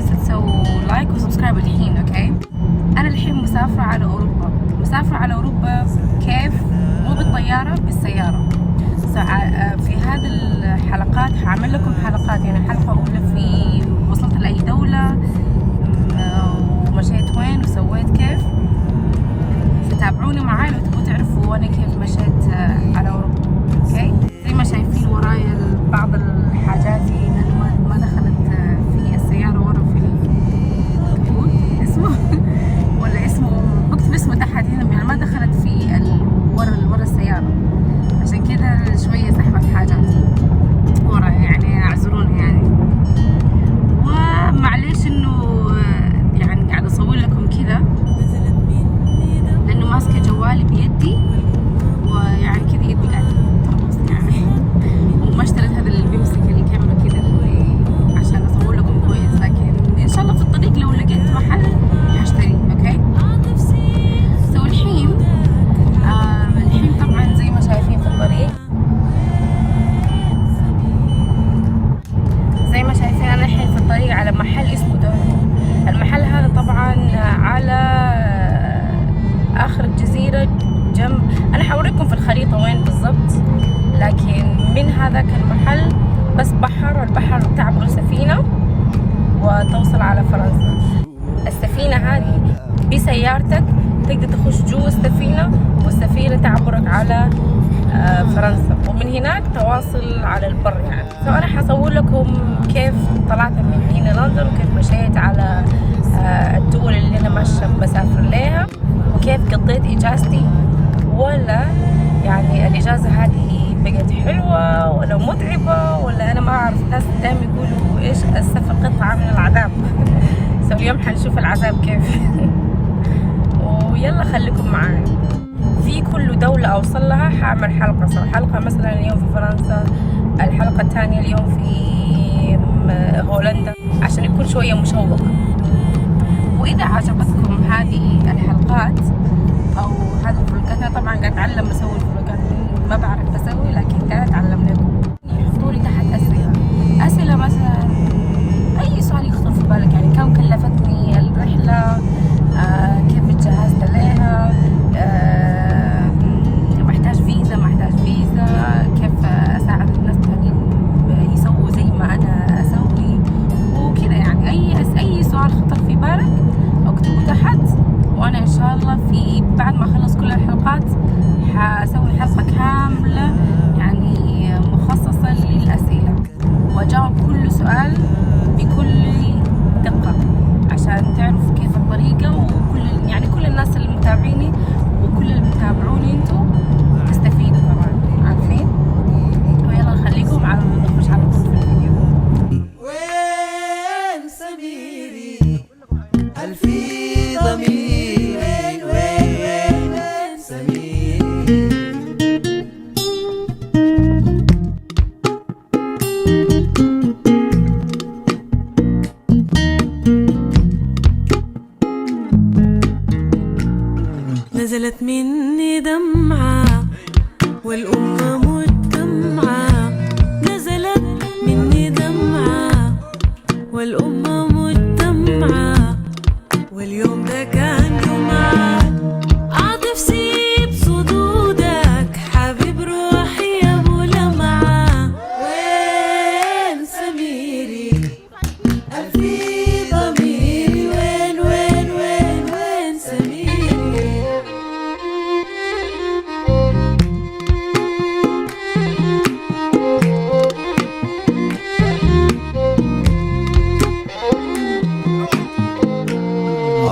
تنسوا تسووا لايك وسبسكرايب الحين. اوكي، انا الحين مسافرة على اوروبا. كيف؟ مو بالطيارة، بالسيارة. في هذه الحلقات هعمل لكم حلقات، يعني حلقة أولى في وصلت لأي دولة ومشيت وين وسويت كيف. فتابعوني معاي لو تبغوا تعرفوا أنا كيف مشيت على أوروبا. أوكي، زي ما شايفين ورايا بعض الحاجات لأنه ما دخلت في السيارة ورا في الكبوت اسمه ولا اسمه بكتب اسمه تحت هنا، يعني ما دخلت في ورا السيارة، عشان كذا شوية زحمة حاجات ورا، يعني اعذروني يعني. ومعليش انه يعني قاعدة اصور لكم كذا لانه ماسكة جوالي بيدي، ويعني كذا يدي قاعدة ترقص يعني وما اشتريت هذا اللي بيمسك الكاميرا كذا عشان اصور لكم كويس، لكن ان شاء الله في الطريق لو لقيت محل هشتري. اوكي، سو الحين طبعا زي ما شايفين في الطريق، أنا الحين في الطريق على محل اسمه دورو. المحل هذا طبعا على آخر الجزيرة جنب، أنا حوريكم في الخريطة وين بالضبط، لكن من هذاك المحل بس البحر تعبر سفينة وتوصل على فرنسا. السفينة هذه بسيارتك تقدر تخش جوا السفينة، والسفينة تعبرك على فرنسا، ومن هناك تواصل على البر يعني. فأنا حصور لكم كيف طلعت من هنا لندن، وكيف مشيت على الدول اللي أنا ماشية بسافر لها، وكيف قضيت إجازتي. ولا يعني الإجازة هذه بقت حلوة ولا متعبة، ولا أنا ما أعرف. ناس دايما يقولوا إيش السفر قطعة من العذاب سو اليوم حنشوف العذاب كيف ويلا خليكم معاي. في كل دولة أوصل لها حأعمل حلقة، سو حلقة مثلا اليوم في فرنسا، الحلقة الثانية اليوم في هولندا، عشان يكون شوية مشوق. وإذا عجبتكم هذه الحلقات أو هذه الفلوجات، أنا طبعا قاعد أتعلم أسوي الفلوجات، ما بعرف أسوي لكن قاعد أتعلم لكم. حطوا لي تحت أسئلة مثلا أي سؤال يخطر في بالك، يعني كم كلفتني الرحلة، كيف اتجهزت لها، محتاج فيزا كيف أساعد الناس التانيين يسووا زي ما أنا أسوي وكذا. يعني أي سؤال خطر في بالك اكتبوا تحت، وأنا إن شاء الله في بعد ما أخلص كل الحلقات حأسوي حلقة كاملة يعني مخصصة للأسئلة، وأجاوب كل سؤال بكل دقة عشان تعرفوا كيف الطريقة، وكل يعني كل الناس اللي متابعيني وكل اللي بتابعوني انتوا تستفيدوا طبعا، عارفين. ويلا نخليكم على نخش على طول في الفيديو. وين سميري الفي ضميري، وين سميري. نزلت مني دمعة والأمة مجتمعة، نزلت مني دمعة والأمة مجتمعة، واليوم ده كان جمعة. عاطف سيب صدودك حبيب روحي يا أبو لمعة، وين سميري الفي ضميري، وين سميري.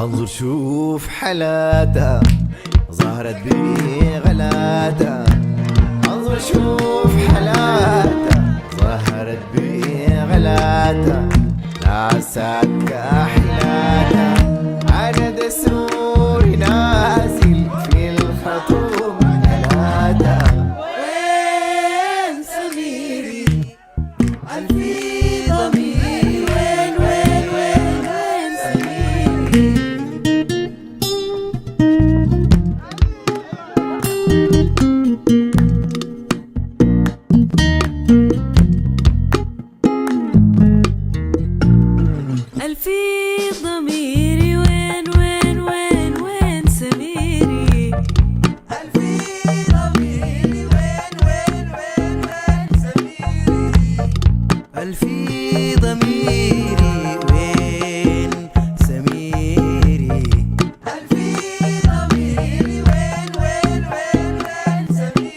انظر شوف حالاتها ظهرت بي غلاتها، انظر شوف حالاتها ظهرت بي غلاتها، ناسك كحلاتها عدد السور نازل في الخطوم ثلاثة. وين سميري الفي ضميري، وين سميري. ألفي ضميري وين وين وين وين سميري ألفي ضميري وين وين وين وين سميري ألفي ضميري وين سميري ألفي ضميري وين وين وين وين سميري.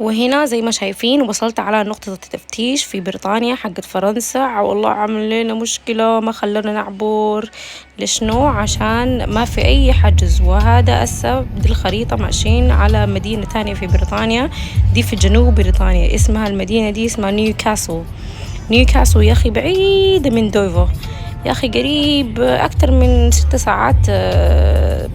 وهنا زي ما شايفين وصلت على نقطة التفتيش في بريطانيا حقت فرنسا. والله عمل لنا مشكلة ما خلونا نعبر. لشنو؟ عشان ما في أي حجز. وهذا هسه بدي الخريطة ماشيين على مدينة تانية في بريطانيا، دي في جنوب بريطانيا، اسمها المدينة دي اسمها نيوكاسل. نيوكاسل يا أخي بعيدة من دوفر، يا أخي قريب أكتر من 6 ساعات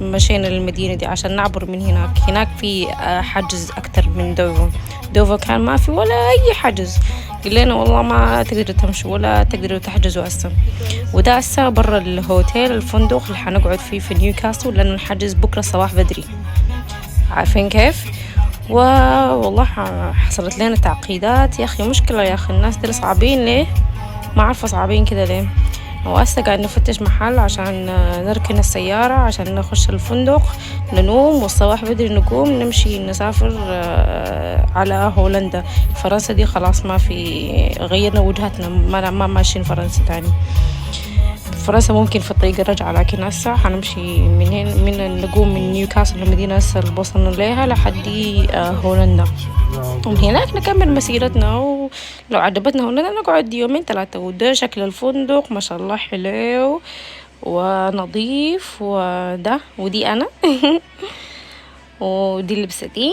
مشينا للمدينة دي عشان نعبر من هناك. هناك في حجز أكتر من دوفر. دوفر كان ما في ولا أي حجز. قلنا والله ما تقدروا تمشوا ولا تقدروا تحجزوا هسه. وده هسه برا الهوتيل الفندق اللي حنقعد فيه في نيوكاسل، لأنه نحجز بكرة الصباح بدري. عارفين كيف؟ والله حصلت لنا تعقيدات يا أخي، مشكلة يا أخي. الناس دي صعبين ليه؟ ما عارفة صعبين كده ليه. وهسه قاعد نفتش محل عشان نركن السيارة عشان نخش الفندق ننوم، والصباح بدري نقوم نمشي نسافر على هولندا. فرنسا دي خلاص ما في، غيرنا وجهتنا، ما ماشيين فرنسا تاني. فرنسا ممكن في الطريق الرجعة، لكن هسه حنمشي من هنا نقوم من نيوكاسل المدينة هسه اللي وصلنا ليها لحد هولندا، ومن هناك نكمل مسيرتنا. ولو عجبتنا هولندا نقعد 2-3. وده شكل الفندق ما شاء الله حلو ونظيف. ودي أنا ودي لبستي،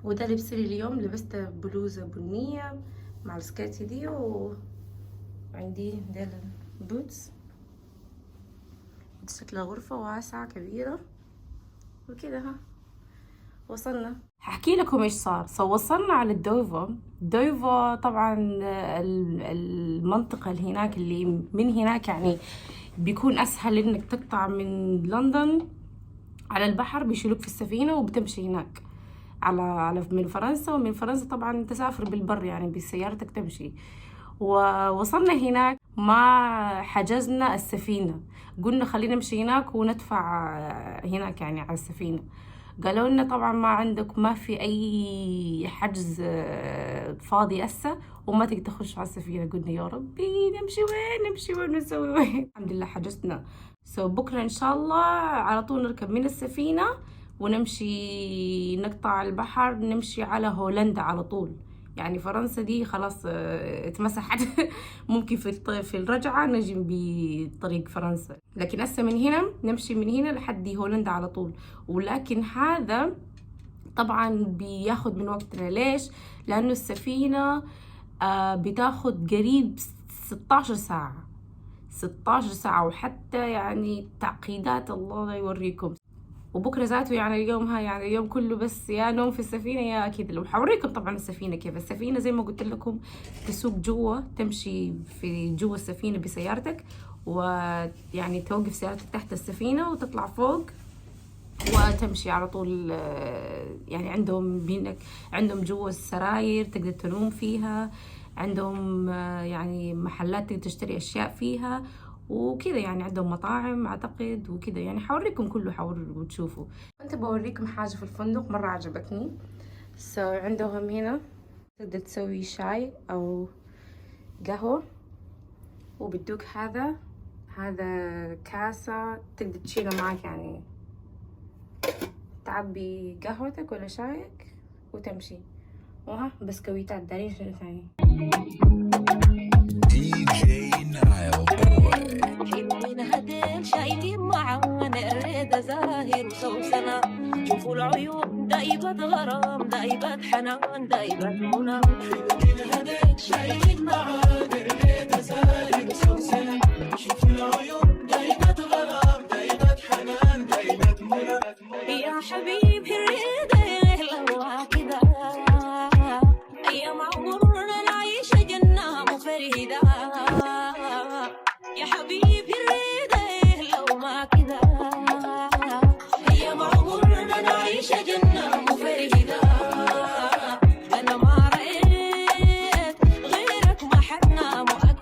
وده لبسي اليوم. لبست بلوزة بنية مع السكيرت دي، وعندي ديل بوتس. شكل الغرفة واسعة كبيرة وكده. ها وصلنا. هحكي لكم ايش صار. وصلنا على دوفا طبعا المنطقة اللي هناك، اللي من هناك يعني بيكون اسهل انك تقطع من لندن على البحر، بيشيلوك في السفينة وبتمشي هناك على من فرنسا. ومن فرنسا طبعا تسافر بالبر يعني بسيارتك تمشي. ووصلنا هناك ما حجزنا السفينة، قلنا خلينا نمشي هناك وندفع هناك يعني على السفينة. قالوا لنا طبعا ما في اي حجز فاضي هسه وما تقدر تخش على السفينة. قلنا يا ربي نمشي وين نسوي وين. الحمد لله حجزنا. بكرة ان شاء الله على طول نركب من السفينة ونمشي نقطع البحر، نمشي على هولندا على طول. يعني فرنسا دي خلاص اتمسحت. ممكن في الرجعة نجي بطريق فرنسا، لكن هسه من هنا نمشي من هنا لحد هولندا على طول. ولكن هذا طبعا بياخد من وقتنا. ليش؟ لأنه السفينة بتاخد قريب 16 ساعة، وحتى يعني تعقيدات الله يوريكم. وبكرة ذاته يعني اليوم يعني اليوم كله بس يا نوم في السفينة يا أكيد. لو حوريكم طبعا السفينة كيف. السفينة زي ما قلت لكم تسوق جوا، تمشي في جوا السفينة بسيارتك، ويعني توقف سيارتك تحت السفينة وتطلع فوق وتمشي على طول. يعني عندهم جوا السراير تقدر تنوم فيها، عندهم يعني محلات تقدر تشتري أشياء فيها وكذا. يعني عندهم مطاعم اعتقد وكذا. يعني حوريكم كله وتشوفوا. كنت بوريكم حاجة في الفندق مرة عجبتني. عندهم هنا تقدر تسوي شاي او قهوة، وبدوك هذا كاسة تقدر تشيله معك، يعني تعبي قهوتك ولا شايك وتمشي. وها بسكويتات. دارين شنو ثاني؟ شايلين معانا الريدة زاهر وسوسنة. شوفوا العيون دايبة غرام، دايبة حنان، دايبة منى. شايلين معانا الريدة زاهر وسوسنة. شوفوا العيون دايبة غرام، دايبة حنان، دايبة منى. يا حبيبي الريدة لو كده أيام عمرنا نعيش جنة مفرهدة. يا حبيبي الريدة لو ما كده أيام عمرنا نعيش جنة مفرهدة. أنا ما رأيت غيرك ما حدنا مؤكد.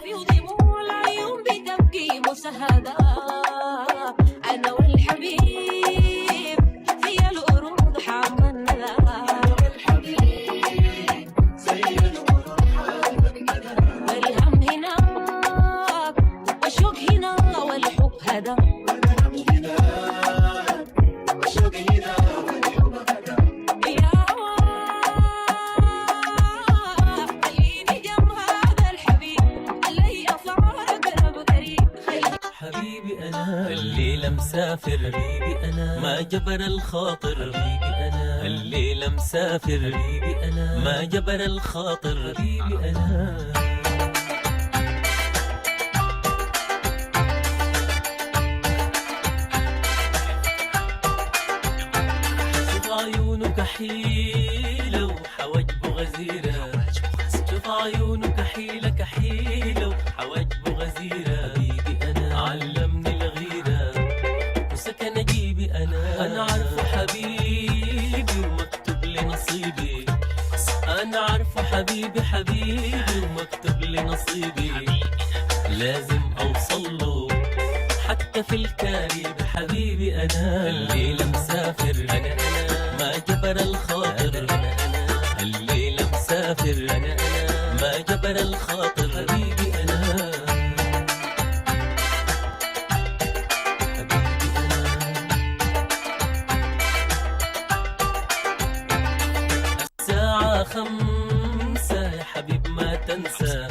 في ضموع العيون بتبكي مسهدة، أنا والحبيب في الورود حامل الندى. والهم هناك والشوق هنا والحب هدا. يا هوا خليني جنب هذا الحبيب اللي أصعد أقرب قريب. حبيبي أنا الليلة مسافر، حبيبي أنا ما جبر الخاطر، حبيبي أنا الليلة مسافر، حبيبي أنا ما جبر الخاطر، حبيبي أنا. شوف عيونه كحيلة وحواجبه غزيرة، شوف عيونه كحيلة كحيلة وحواجبه غزيرة، حبيبي أنا علمني الغيرة وسكن جيبي أنا عارفه حبيبي ومكتوب لي نصيبي، أنا عارفه حبيبي حبيبي ومكتوب لي نصيبي، لازم أوصل له حتى في الكاريب، حبيبي أنا الليلة مسافر، أنا ما جبر الخاطر، أنا الليلة مسافر، أنا ما جبر الخاطر، حبيبي أنا. حبيبي أنا الساعة 5 يا حبيب ما تنسى،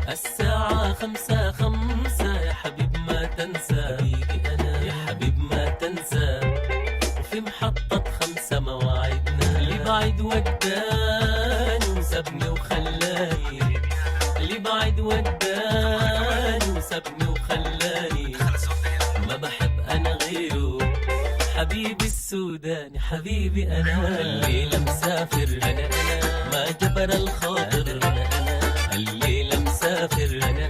الساعة 5 يا حبيب ما تنسى، حبيبي أنا يا حبيب ما تنسى، وفي محطة 5 مواعيدنا، اللي بعيد وداني وسابني وخلاني، اللي بعيد وداني وسابني وخلاني، ما بحب أنا غيره حبيبي السوداني، حبيبي أنا الليلة مسافر، أنا ما جبر الخاطر، أنا الليلة مسافر، أنا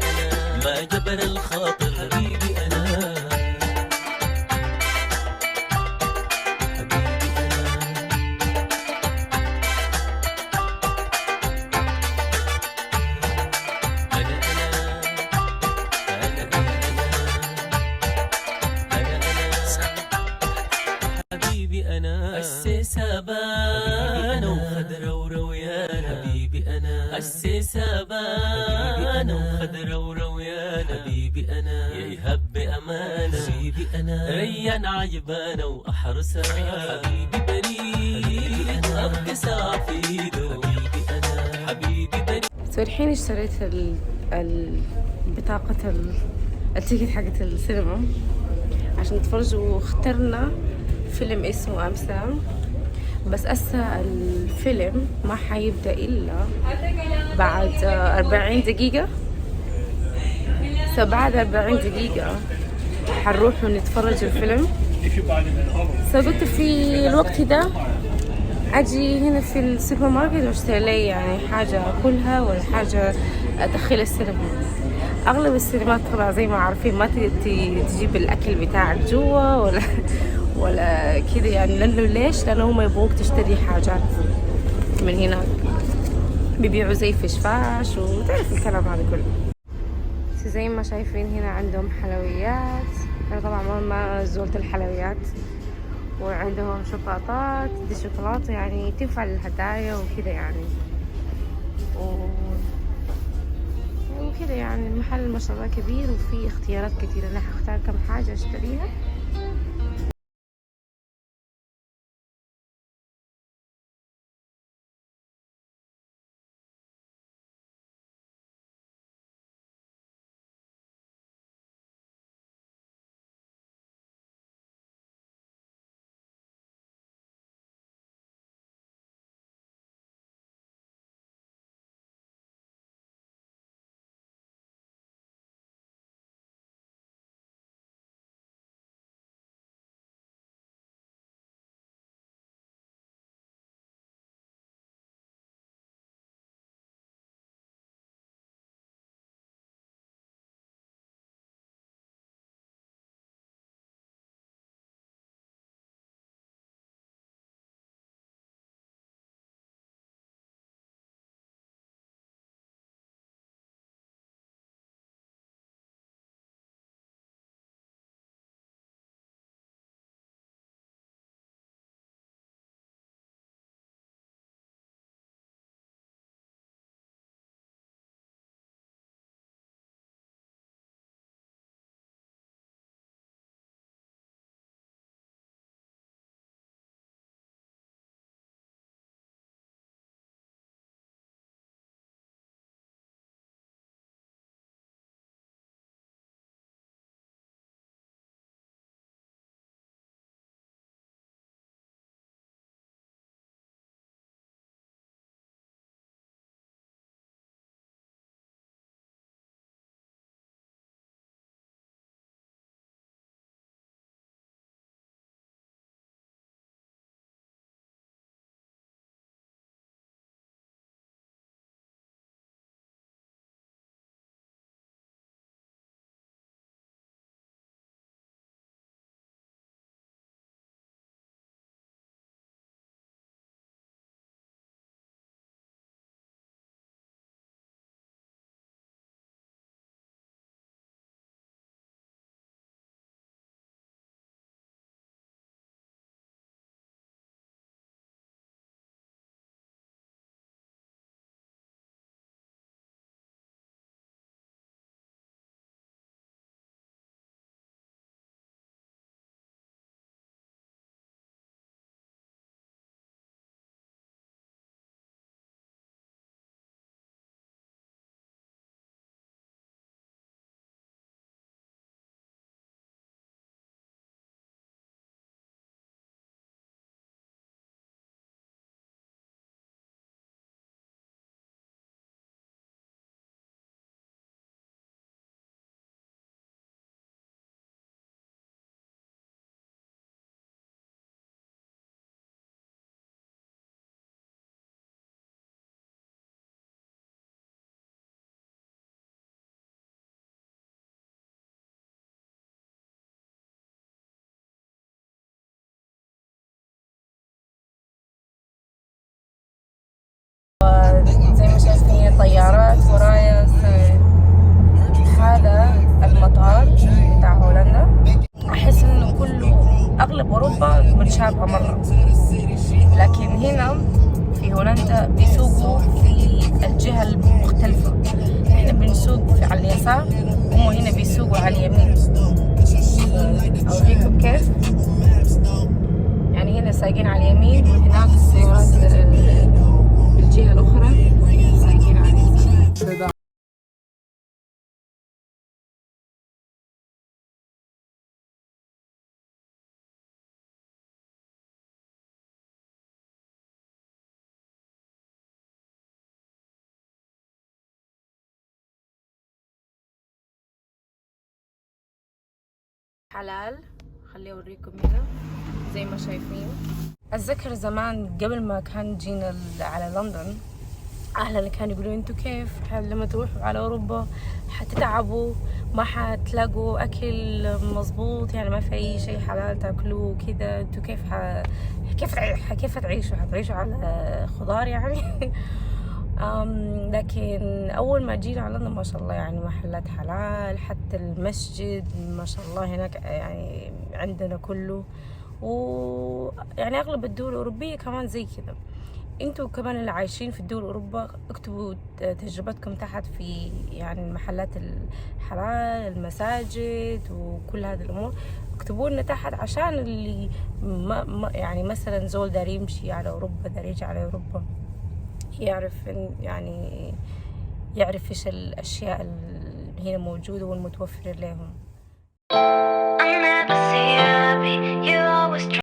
ما جبر الخاطر، حبيبي أنا. حبيبي أنا حبيبي أنا السيسة بانة وخضرة ورويانة، حبيبي أنا السيسة بانة وخضرة ورويانة، حبيبي أنا يا يهب بأمانة، حبيبي أنا ريان عجبانة وأحرسها، حبيبي بريء أبقى ساعة في إيده، حبيبي أنا حبيبي بريء. الحين اشتريت بطاقة التيكت حقت السينما عشان نتفرج، واخترنا فيلم اسمه أمستردام، بس هسه الفيلم ما حيبدأ إلا بعد 40 دقيقة، فبعد 40 دقيقة حنروح ونتفرج الفيلم. فقلت في الوقت ده أجي هنا في السوبر ماركت واشتري لي يعني حاجة أكلها ولا حاجة أدخل السينما. أغلب السينمات طبعا زي ما عارفين ما تجيب الأكل بتاعك جوا ولا كده يعني، لأنه ليش؟ لأنه هم يبغوك تشتري حاجات من هناك، بيبيعوا زي فشفاش وتعرف الكلام هذا كله. زي ما شايفين هنا عندهم حلويات، أنا طبعا ما زولت الحلويات، وعندهم شوكولاتات، دي شوكولاتة يعني تنفع للهدايا وكده يعني، وكده يعني المحل ما شاء الله كبير وفيه اختيارات كتير. أنا هختار كم حاجة أشتريها. طيارات ورايا. هذا المطار بتاع هولندا. أحس إنه كله أغلب أوروبا متشابهة مرة، لكن هنا في هولندا بيسوقوا في الجهة المختلفة. إحنا بنسوق على اليسار، هم هنا بيسوقوا على اليمين. أوريكم كيف، يعني هنا سايقين على اليمين، وهناك السيارات الجهة الأخرى سايقين على اليسار. حلال. خلي اوريكم هنا زي ما شايفين. اتذكر زمان قبل ما كان جينا على لندن، اهلنا كانوا يقولوا انتوا كيف لما تروحوا على اوروبا حتتعبوا، ما حتلاقوا اكل مظبوط، يعني ما في اي شيء حلال تاكلوه كذا، انتوا كيف حتعيشوا على خضار يعني. لكن أول ما جينا على لندن ما شاء الله يعني محلات حلال، حتى المسجد ما شاء الله هناك يعني عندنا كله. ويعني أغلب الدول الأوروبية كمان زي كذا. انتوا كمان اللي عايشين في الدول أوروبا اكتبوا تجربتكم تحت في يعني المحلات الحلال، المساجد وكل هذه الأمور، اكتبوا لنا تحت عشان اللي ما يعني مثلا زول دار يمشي على أوروبا، دار يجي على أوروبا، يعرف يعني يعرف ايش الاشياء اللي هنا موجوده والمتوفره لهم.